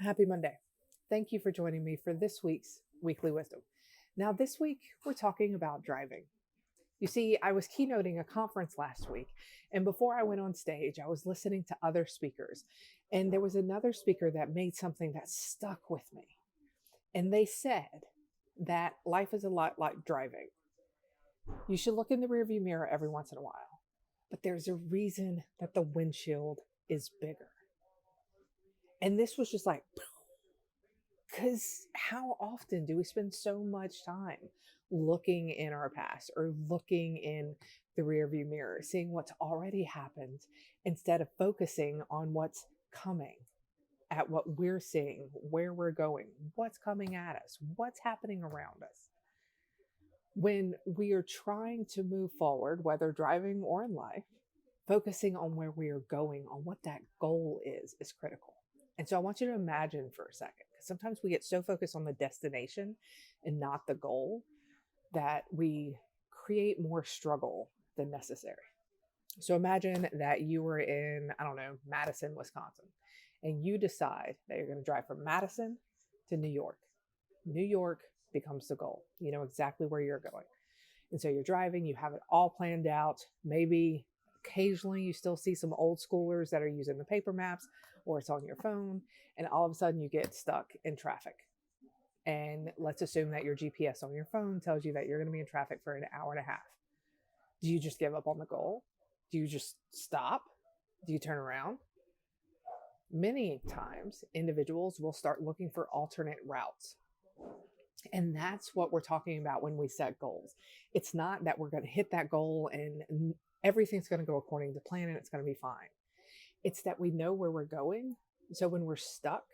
Happy Monday. Thank you for joining me for this week's Weekly Wisdom. Now, this week, we're talking about driving. You see, I was keynoting a conference last week, and before I went on stage, I was listening to other speakers, and there was another speaker that made something that stuck with me. And they said that life is a lot like driving. You should look in the rearview mirror every once in a while, but there's a reason that the windshield is bigger. And this was just like, because how often do we spend so much time looking in our past or looking in the rearview mirror, seeing what's already happened instead of focusing on what's coming, at what we're seeing, where we're going, what's coming at us, what's happening around us? When we are trying to move forward, whether driving or in life, focusing on where we are going, on what that goal is critical. And so I want you to imagine for a second, because sometimes we get so focused on the destination and not the goal that we create more struggle than necessary. So imagine that you were in, I don't know, Madison, Wisconsin, and you decide that you're going to drive from Madison to New York. New York becomes the goal. You know exactly where you're going. And so you're driving, you have it all planned out. Maybe occasionally you still see some old schoolers that are using the paper maps, or it's on your phone, and all of a sudden you get stuck in traffic. And let's assume that your GPS on your phone tells you that you're going to be in traffic for an hour and a half. Do you just give up on the goal? Do you just stop? Do you turn around? Many times individuals will start looking for alternate routes. And that's what we're talking about when we set goals. It's not that we're going to hit that goal and everything's going to go according to plan and it's going to be fine. It's that we know where we're going. So when we're stuck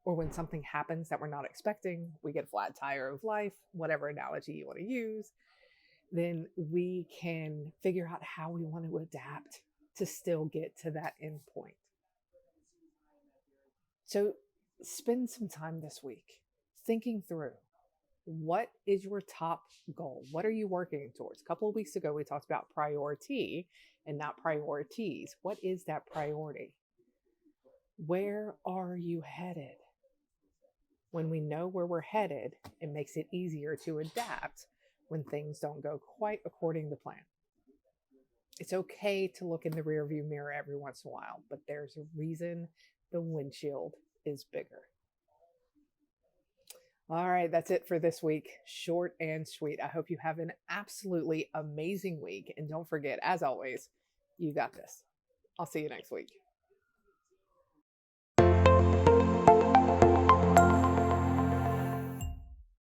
or when something happens that we're not expecting, we get a flat tire of life, whatever analogy you want to use, then we can figure out how we want to adapt to still get to that end point. So spend some time this week thinking through, what is your top goal? What are you working towards? A couple of weeks ago, we talked about priority and not priorities. What is that priority? Where are you headed? When we know where we're headed, it makes it easier to adapt when things don't go quite according to plan. It's okay to look in the rearview mirror every once in a while, but there's a reason the windshield is bigger. All right, that's it for this week. Short and sweet. I hope you have an absolutely amazing week. And don't forget, as always, you got this. I'll see you next week.